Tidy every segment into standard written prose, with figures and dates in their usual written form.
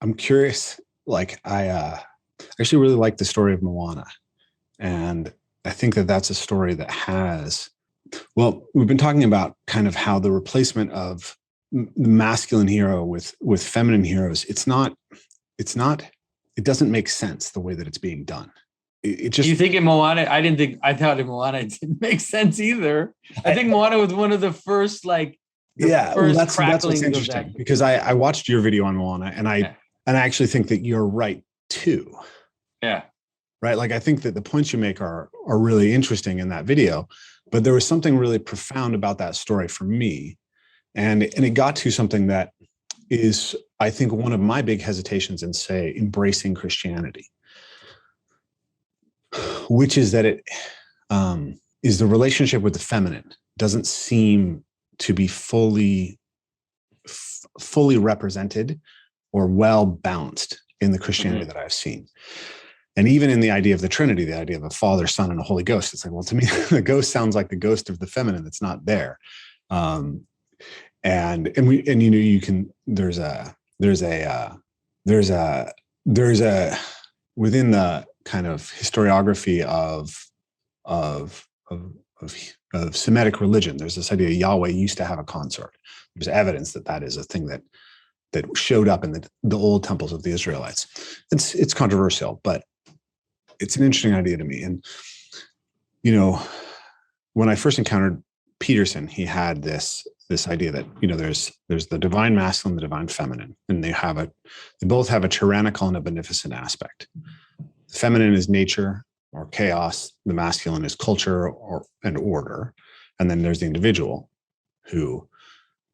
I'm curious. Like I actually really like the story of Moana, and I think that that's a story that has. Well, we've been talking about kind of how the replacement of the masculine hero with feminine heroes. It's not. It doesn't make sense the way that it's being done. It You just think in Moana? I thought in Moana it didn't make sense either. I I, think Moana was one of the first, like the yeah. Well, first that's what's cracklings of interesting that. because I watched your video on Moana Yeah, and I actually think that you're right too. yeah. Right? Like I think that the points you make are really interesting in that video, but there was something really profound about that story for me, and it got to something that is I think one of my big hesitations in say embracing Christianity, which is that it is the relationship with the feminine doesn't seem to be fully represented or well balanced in the Christianity Mm-hmm. that I've seen. And even in the idea of the Trinity, the idea of a Father, Son, and a Holy Ghost, it's like, well, to me, the ghost sounds like the ghost of the feminine that's not there. Um, and you know, you can there's a there's a there's a within the kind of historiography of of of, of Semitic religion, there's this idea Yahweh used to have a consort. There's evidence that that is a thing that showed up in the old temples of the Israelites. It's controversial, but it's an interesting idea to me. And you know, when I first encountered Peterson, he had this idea that you know there's the divine masculine, the divine feminine, and they both have a tyrannical and a beneficent aspect. The feminine is nature or chaos. The masculine is culture and order, and then there's the individual who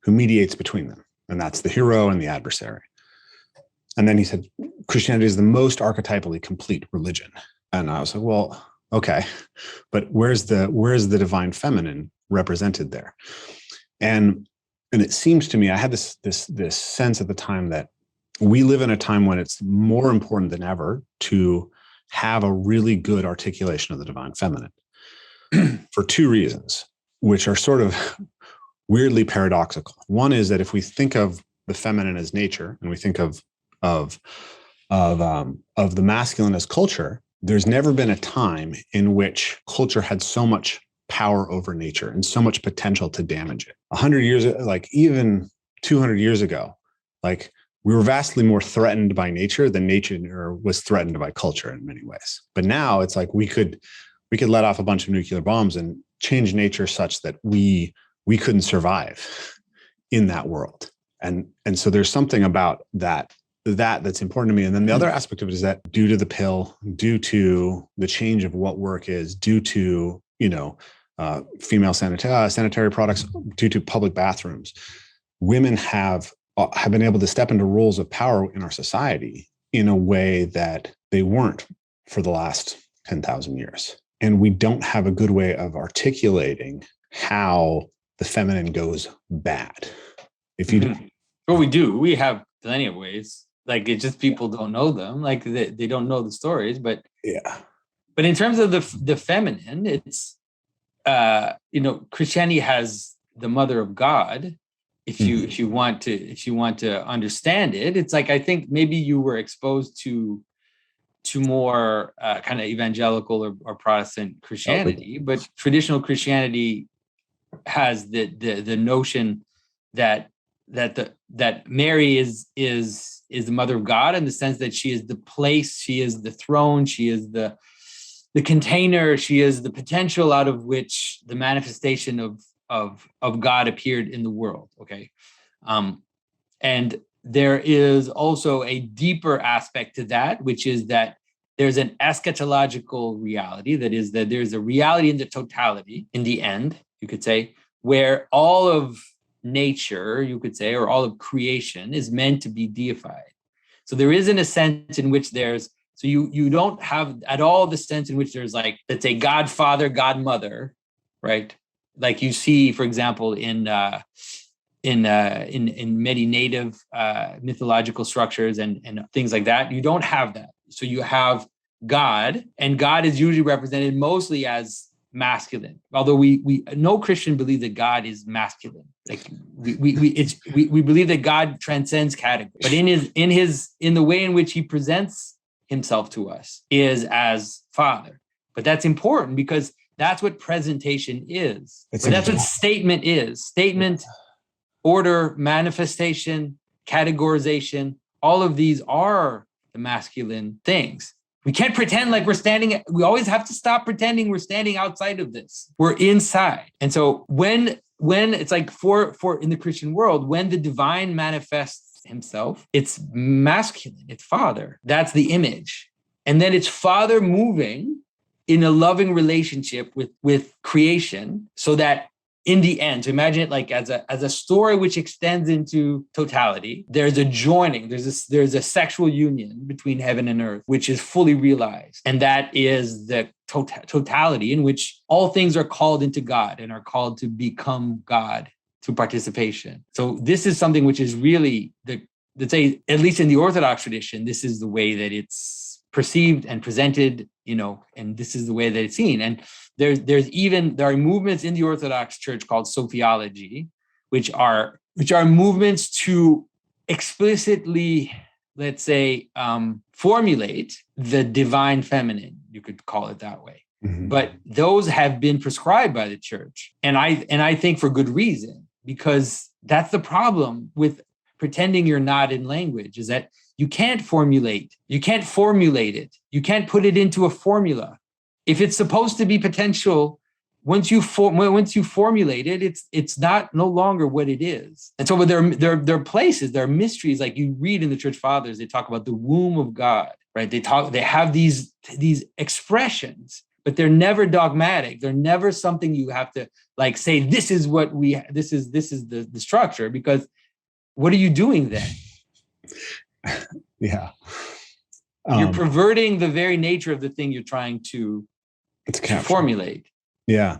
mediates between them, and that's the hero and the adversary. And then he said Christianity is the most archetypally complete religion. And I was like, well, okay, but where's the divine feminine represented there? And it seems to me, I had this sense at the time that we live in a time when it's more important than ever to have a really good articulation of the divine feminine for two reasons, which are sort of weirdly paradoxical. One is that if we think of the feminine as nature and we think of of the masculine as culture, there's never been a time in which culture had so much power over nature and so much potential to damage it. 100 years, like even 200 years ago, like we were vastly more threatened by nature than nature was threatened by culture in many ways. But now it's like we could let off a bunch of nuclear bombs and change nature such that we couldn't survive in that world. And so there's something about that's important to me. And then the other aspect of it is that due to the pill, due to the change of what work is, due to, you know, female sanitary products, due to public bathrooms, women have been able to step into roles of power in our society in a way that they weren't for the last 10,000 years. And we don't have a good way of articulating how the feminine goes bad. If you Mm-hmm. Well, we do. We have plenty of ways. Like it's just people don't know them. Like they don't know the stories. yeah. But in terms of the feminine, it's you know, Christianity has the Mother of God. If you want to understand it, it's like I think maybe you were exposed to more kind of evangelical or Protestant Christianity, but traditional Christianity has the notion that that Mary is the Mother of God in the sense that she is the place, she is the throne, she is the container, she is the potential out of which the manifestation of God appeared in the world. Okay, and there is also a deeper aspect to that, which is that there's an eschatological reality. That is, that there's a reality in the totality, in the end, you could say, where all of nature, you could say, or all of creation is meant to be deified. So there isn't a sense in which there's, so you don't have at all the sense in which there's like, let's say, God Father, God Mother, right? Like you see, for example, in many native mythological structures and things like that. You don't have that. So you have God, and God is usually represented mostly as masculine. Although we no Christian believes that God is masculine. Like we believe that God transcends categories. But in the way in which he presents himself to us is as Father. But that's important because that's what presentation is. That's what statement is. Statement, order, manifestation, categorization, all of these are the masculine things. We can't pretend like we're standing. We always have to stop pretending we're standing outside of this. We're inside. And so when it's like for in the Christian world, when the divine manifests himself, it's masculine, it's Father. That's the image. And then it's Father moving in a loving relationship with creation, so that in the end, so imagine it like as a story which extends into totality. There's a joining, there's a sexual union between heaven and earth, which is fully realized. And that is the totality in which all things are called into God and are called to become God through participation. So this is something which is really, let's say, at least in the Orthodox tradition, this is the way that it's perceived and presented, and this is the way that it's seen. And there are movements in the Orthodox Church called Sophiology, which are movements to explicitly, let's say, formulate the divine feminine. You could call it that way. Mm-hmm. But those have been prescribed by the church, and I think for good reason, because that's the problem with pretending you're not in language, is that you can't formulate it. You can't put it into a formula. If it's supposed to be potential, once you formulate it, it's no longer what it is. And so there are places, there are mysteries, like you read in the Church Fathers, they talk about the womb of God, right? They have these expressions, but they're never dogmatic. They're never something you have to like say, this is the structure, because what are you doing then? Yeah. You're perverting the very nature of the thing you're trying to formulate. Yeah.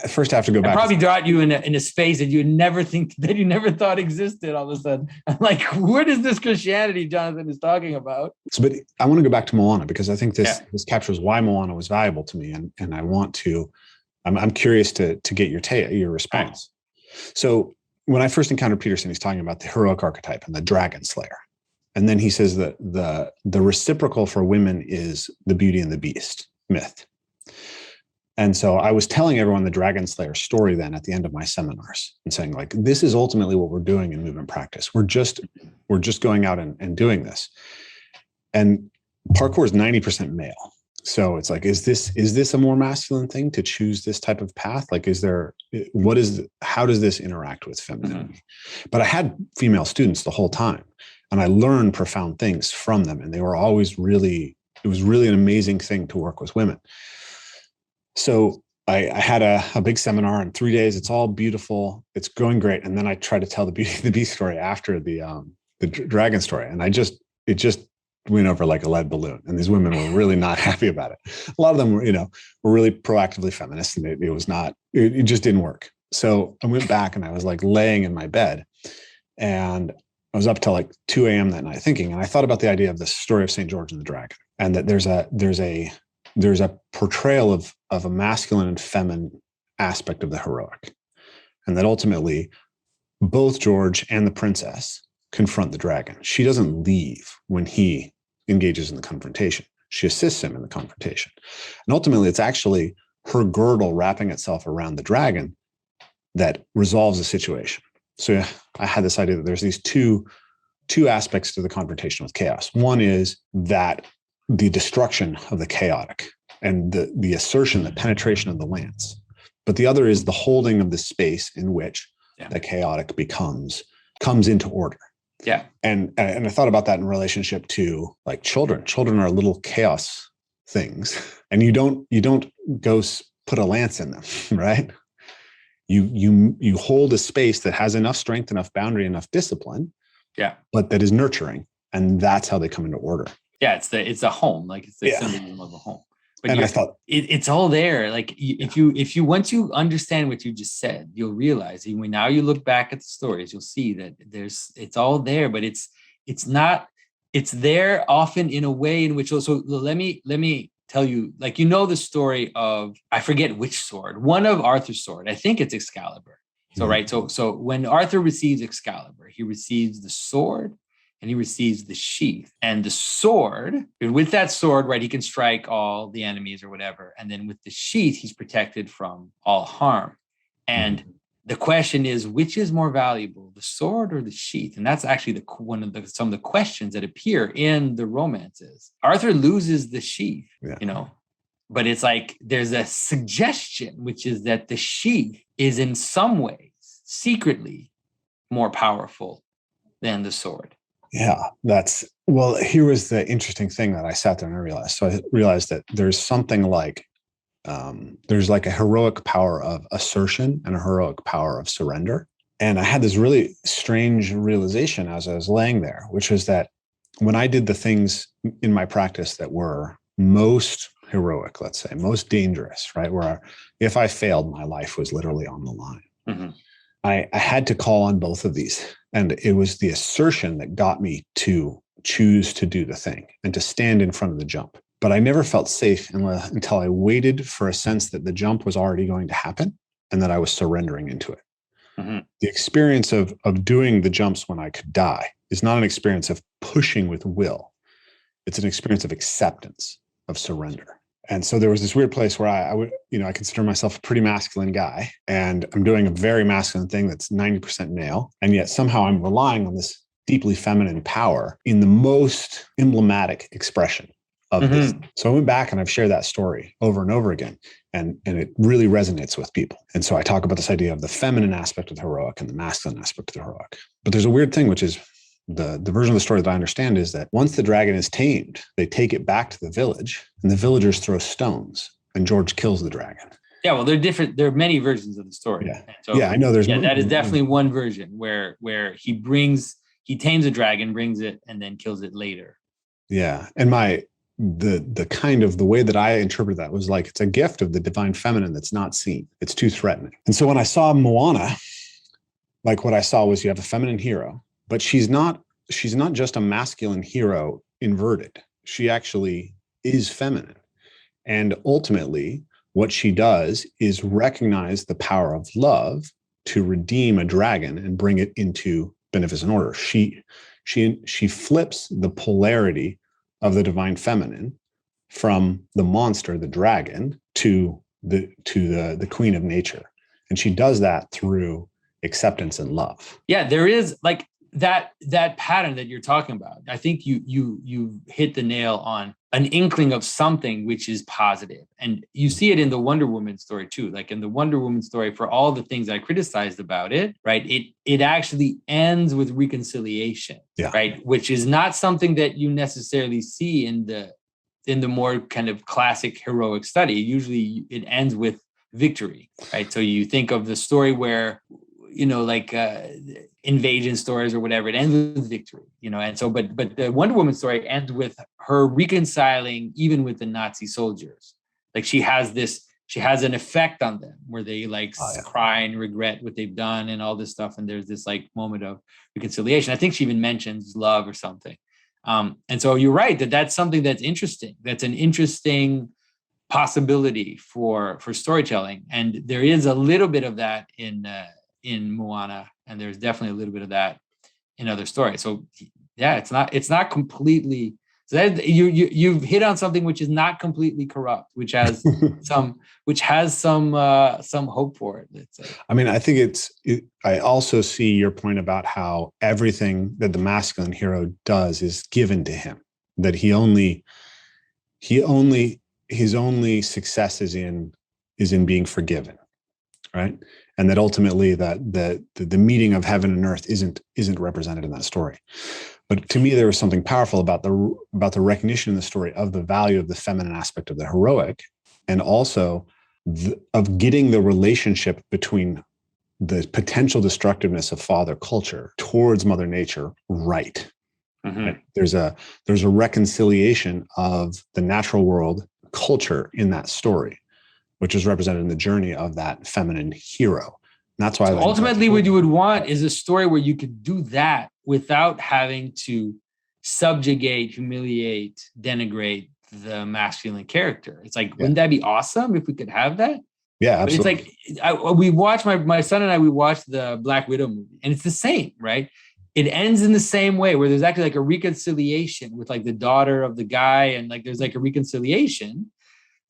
First, I have to go back. I probably brought you in a space that you never thought existed all of a sudden. I'm like, what is this Christianity Jonathan is talking about? But I want to go back to Moana, because I think this captures why Moana was valuable to me. And I want to, I'm curious to get your response. Right. So when I first encountered Peterson, he's talking about the heroic archetype and the dragon slayer. And then he says that the reciprocal for women is the Beauty and the Beast myth. And so I was telling everyone the dragon slayer story then at the end of my seminars and saying, like, this is ultimately what we're doing in movement practice. We're just going out and doing this. And parkour is 90% male. So it's like, is this a more masculine thing to choose this type of path? Like, how does this interact with femininity? Mm-hmm. But I had female students the whole time, and I learned profound things from them. And they were always it was really an amazing thing to work with women. So I had a big seminar in 3 days. It's all beautiful. It's going great. And then I tried to tell the Beauty and the Beast story after the dragon story. And it just went over like a lead balloon. And these women were really not happy about it. A lot of them were really proactively feminist, and it just didn't work. So I went back and I was like laying in my bed, and I was up till like 2 a.m. that night thinking, and I thought about the idea of the story of St. George and the dragon, and that there's a portrayal of a masculine and feminine aspect of the heroic, and that ultimately both George and the princess confront the dragon. She doesn't leave when he engages in the confrontation. She assists him in the confrontation. And ultimately, it's actually her girdle wrapping itself around the dragon that resolves the situation. So I had this idea that there's these two aspects to the confrontation with chaos. One is that the destruction of the chaotic and the assertion, the penetration of the lance. But the other is the holding of the space in which the chaotic comes into order. Yeah. And I thought about that in relationship to like children. Children are little chaos things, and you don't go put a lance in them, right? You hold a space that has enough strength, enough boundary, enough discipline, but that is nurturing, and that's how they come into order. Yeah, it's a home, like it's the symbolism of a home. But and I thought it's all there. Like if you once you understand what you just said, you'll realize when now you look back at the stories, you'll see that it's all there, but it's there often in a way in which also let me tell you, like, you know, the story of, I forget which sword, one of Arthur's sword. I think it's Excalibur. So, right. So when Arthur receives Excalibur, he receives the sword and he receives the sheath. And the sword, with that sword, right, he can strike all the enemies or whatever. And then with the sheath, he's protected from all harm. And the question is, which is more valuable, the sword or the sheath? And that's actually some of the questions that appear in the romances. Arthur loses the sheath, you know, but it's like there's a suggestion, which is that the sheath is in some ways secretly more powerful than the sword. Yeah, here was the interesting thing that I sat there and I realized. So I realized that there's something like, there's like a heroic power of assertion and a heroic power of surrender. And I had this really strange realization as I was laying there, which was that when I did the things in my practice that were most heroic, let's say, most dangerous, right? Where if I failed, my life was literally on the line. Mm-hmm. I had to call on both of these. And it was the assertion that got me to choose to do the thing and to stand in front of the jump. But I never felt safe until I waited for a sense that the jump was already going to happen and that I was surrendering into it. Mm-hmm. The experience of doing the jumps when I could die is not an experience of pushing with will. It's an experience of acceptance, of surrender. And so there was this weird place where I consider myself a pretty masculine guy, and I'm doing a very masculine thing that's 90% male. And yet somehow I'm relying on this deeply feminine power in the most emblematic expression of this. So I went back and I've shared that story over and over again, and it really resonates with people. And so I talk about this idea of the feminine aspect of the heroic and the masculine aspect of the heroic. But there's a weird thing, which is the version of the story that I understand is that once the dragon is tamed, they take it back to the village and the villagers throw stones and George kills the dragon. Yeah, well, they're different. There are many versions of the story. Yeah, so, I know there's. Yeah, that is definitely one version where he tames a dragon, brings it, and then kills it later. Yeah, and the kind of the way that I interpret that was like, it's a gift of the divine feminine that's not seen. It's too threatening. And so when I saw Moana, like what I saw was you have a feminine hero, but she's not just a masculine hero inverted. She actually is feminine. And ultimately, what she does is recognize the power of love to redeem a dragon and bring it into beneficent order. She flips the polarity of the divine feminine from the monster, the dragon, to the queen of nature. And she does that through acceptance and love. Yeah, there is like that pattern that you're talking about. I think you hit the nail on an inkling of something which is positive. And you see it in the Wonder Woman story too. Like in the Wonder Woman story, for all the things I criticized about it, right? It actually ends with reconciliation, right? Which is not something that you necessarily see in the more kind of classic heroic study. Usually it ends with victory, right? So you think of the story where, like invasion stories or whatever, it ends with victory, and so, but the Wonder Woman story ends with her reconciling even with the Nazi soldiers. Like she has an effect on them where they cry and regret what they've done and all this stuff. And there's this like moment of reconciliation. I think she even mentions love or something. And so you're right that's something that's interesting. That's an interesting possibility for storytelling. And there is a little bit of that in Moana, and there's definitely a little bit of that in other stories. So yeah, it's not completely. So that you've hit on something which is not completely corrupt, which has some hope for it. Let's say. I mean, I think I also see your point about how everything that the masculine hero does is given to him. That his only success is in being forgiven, right? And that ultimately the meeting of heaven and earth isn't represented in that story. But to me, there was something powerful about the recognition in the story of the value of the feminine aspect of the heroic, and also of getting the relationship between the potential destructiveness of father culture towards Mother Nature right. Mm-hmm. Right? There's a reconciliation of the natural world culture in that story, which is represented in the journey of that feminine hero. And that's why ultimately what you would want is a story where you could do that without having to subjugate, humiliate, denigrate the masculine character. It's like, Yeah. wouldn't that be awesome if we could have that? Yeah, But it's absolutely. like, we watched, my son and I, we watched the Black Widow movie, and it's the same, right? It ends in the same way, where there's actually like a reconciliation with like the daughter of the guy, and like there's like a reconciliation.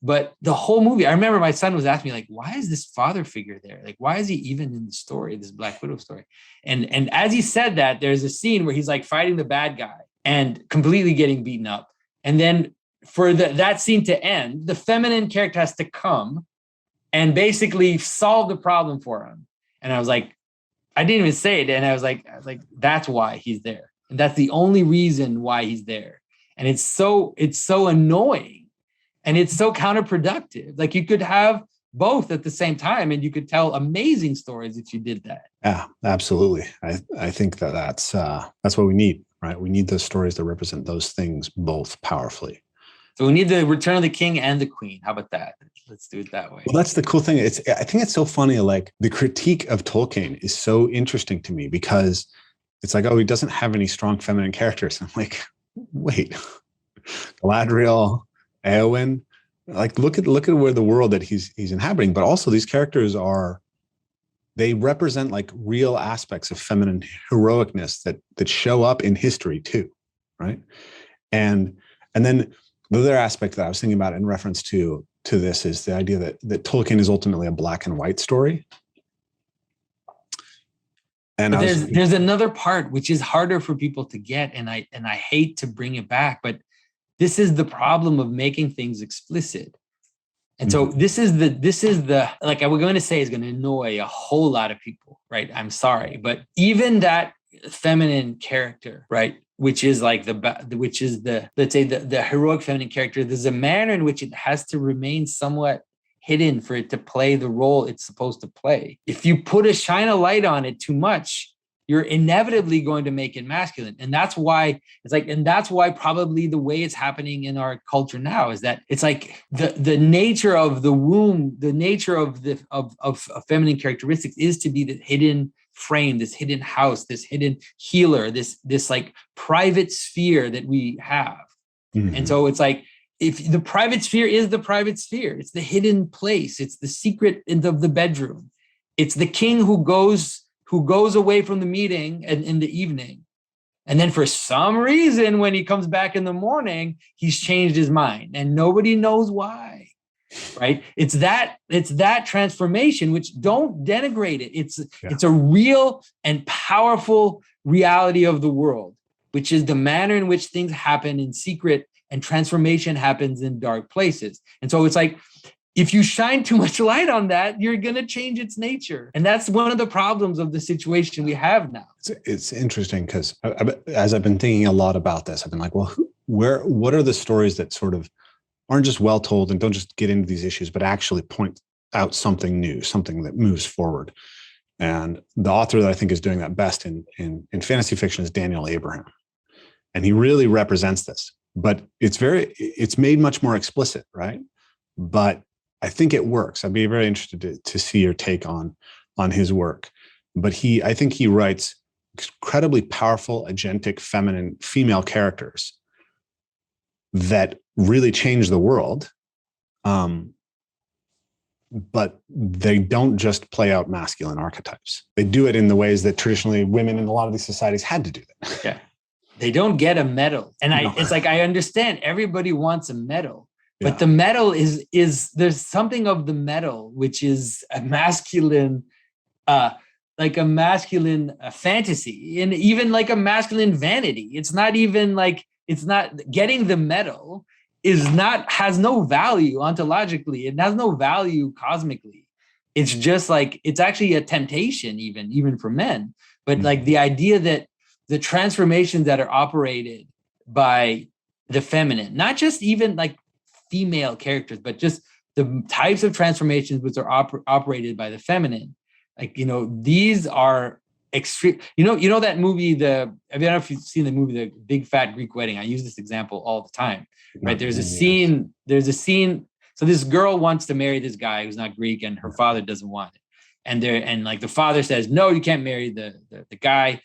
But the whole movie, I remember my son was asking me, like, why is this father figure there? Like, why is he even in the story, this Black Widow story? And as he said that, there's a scene where he's like fighting the bad guy and completely getting beaten up. And then for that scene to end, the feminine character has to come and basically solve the problem for him. And I was like, I didn't even say it. And I was like, that's why he's there. And that's the only reason why he's there. And it's so annoying, and it's so counterproductive. Like, you could have both at the same time, and you could tell amazing stories if you did that. Yeah, absolutely. I think that's what we need, right? We need those stories that represent those things both powerfully. So we need the Return of the King and the Queen. How about that? Let's do it that way. Well, that's the cool thing. I think it's so funny. Like, the critique of Tolkien is so interesting to me, because it's like, oh, he doesn't have any strong feminine characters. I'm like, wait, Galadriel, Eowyn, like, look at where the world that he's inhabiting. But also, these characters they represent like real aspects of feminine heroicness that show up in history too, right? And then the other aspect that I was thinking about in reference to this is the idea that Tolkien is ultimately a black and white story. And there's another part which is harder for people to get, and I hate to bring it back, but this is the problem of making things explicit. And so this is the like, we're going to say is going to annoy a whole lot of people, right? I'm sorry, but even that feminine character, right, which is like let's say the heroic feminine character, there's a manner in which it has to remain somewhat hidden for it to play the role it's supposed to play. If you shine a light on it too much, you're inevitably going to make it masculine. And that's why probably the way it's happening in our culture now is that it's like the nature of the womb, the nature of feminine characteristics is to be the hidden frame, this hidden house, this hidden healer, this like private sphere that we have. Mm-hmm. And so it's like, if the private sphere is the private sphere, it's the hidden place, it's the secret of the bedroom, it's the king who goes away from the meeting and in the evening, and then for some reason when he comes back in the morning, he's changed his mind and nobody knows why, right? It's that transformation, which, don't denigrate it, it's a real and powerful reality of the world, which is the manner in which things happen in secret and transformation happens in dark places. And so it's like, if you shine too much light on that, you're going to change its nature. And that's one of the problems of the situation we have now. It's interesting, because as I've been thinking a lot about this, I've been like, well, what are the stories that sort of aren't just well told and don't just get into these issues, but actually point out something new, something that moves forward? And the author that I think is doing that best in fantasy fiction is Daniel Abraham. And he really represents this, but it's made much more explicit, right? But I think it works. I'd be very interested to see your take on his work. But I think he writes incredibly powerful, agentic, feminine, female characters that really change the world. But they don't just play out masculine archetypes. They do it in the ways that traditionally women in a lot of these societies had to do that. Yeah. They don't get a medal. And it's like, I understand everybody wants a medal. But the medal is there's something of the medal, which is a masculine, like a masculine fantasy, and even like a masculine vanity. It's not getting the medal has no value ontologically. It has no value cosmically. It's just like, it's actually a temptation even for men. But like the idea that the transformations that are operated by the feminine, not just even like female characters, but just the types of transformations which are operated by the feminine, like, these are extreme. You know that movie, I don't know if you've seen the movie, The Big Fat Greek Wedding. I use this example all the time, right? There's a scene. So this girl wants to marry this guy who's not Greek, and her father doesn't want it. And like the father says, no, you can't marry the guy.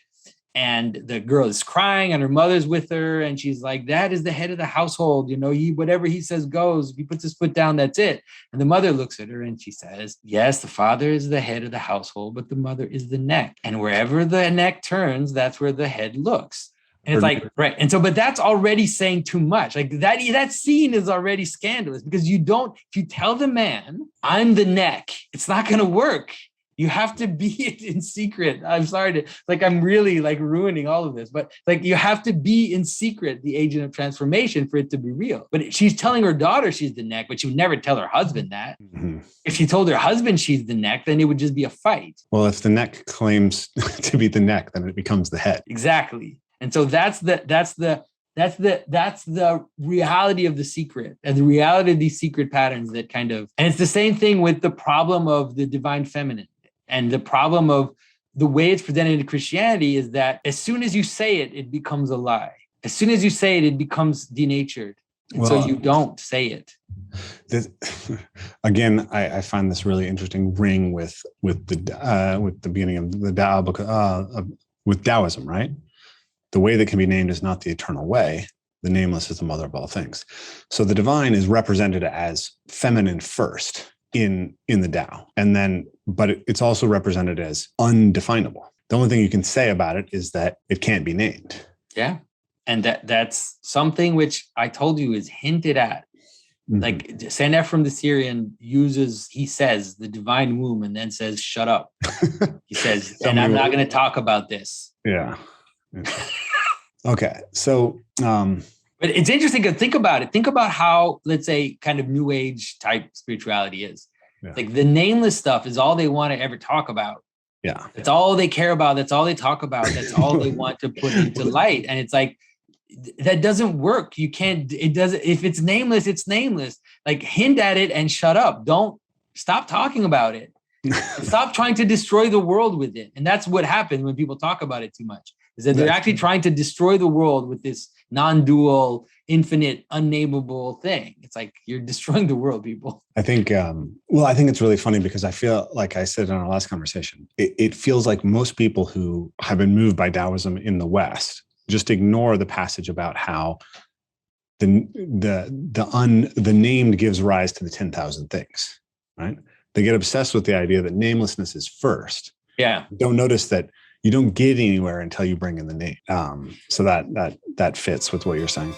and the girl is crying and her mother's with her. And she's like, Dad is the head of the household. Whatever he says goes. If he puts his foot down, that's it. And the mother looks at her and she says, yes, the father is the head of the household, but the mother is the neck. And wherever the neck turns, that's where the head looks. And it's like, right. And so, but that's already saying too much. Like that scene is already scandalous, because if you tell the man, I'm the neck, it's not going to work. You have to be it in secret. I'm sorry I'm really ruining all of this, but you have to be in secret, the agent of transformation, for it to be real. But she's telling her daughter she's the neck, but she would never tell her husband that. Mm-hmm. If she told her husband she's the neck, then it would just be a fight. Well, if the neck claims to be the neck, then it becomes the head. Exactly. And so that's the reality of the secret, and the reality of these secret patterns that and it's the same thing with the problem of the divine feminine. And the problem of the way it's presented in Christianity is that as soon as you say it, it becomes a lie. As soon as you say it, it becomes denatured. And so you don't say it. Again, I find this really interesting ring with the beginning of the Tao book, with Taoism, right? The way that can be named is not the eternal way. The nameless is the mother of all things. So the divine is represented as feminine first in the Tao, but it's also represented as undefinable. The only thing you can say about it is that it can't be named. Yeah. And that's something which I told you is hinted at. Mm-hmm. Like Saint Ephrem the Syrian he says the divine womb and then says, shut up. He says, and I'm not going to talk about this. Yeah. Okay. So, but it's interesting to think about it. Think about how, let's say, kind of new age type spirituality is. Yeah. Like the nameless stuff is all they want to ever talk about. Yeah. That's all they care about. That's all they talk about. That's all they want to put into light. And it's like, that doesn't work. You can't, it doesn't, if it's nameless, it's nameless. Like hint at it and shut up. Don't stop talking about it. Stop trying to destroy the world with it. And that's what happens when people talk about it too much, is that they're actually trying to destroy the world with this non-dual, infinite, unnameable thing. It's like you're destroying the world, people. I think, I think it's really funny because I feel like I said in our last conversation, it feels like most people who have been moved by Taoism in the West just ignore the passage about how the named gives rise to the 10,000 things, right? They get obsessed with the idea that namelessness is first. Yeah. Don't notice that you don't get anywhere until you bring in the name. So that fits with what you're saying.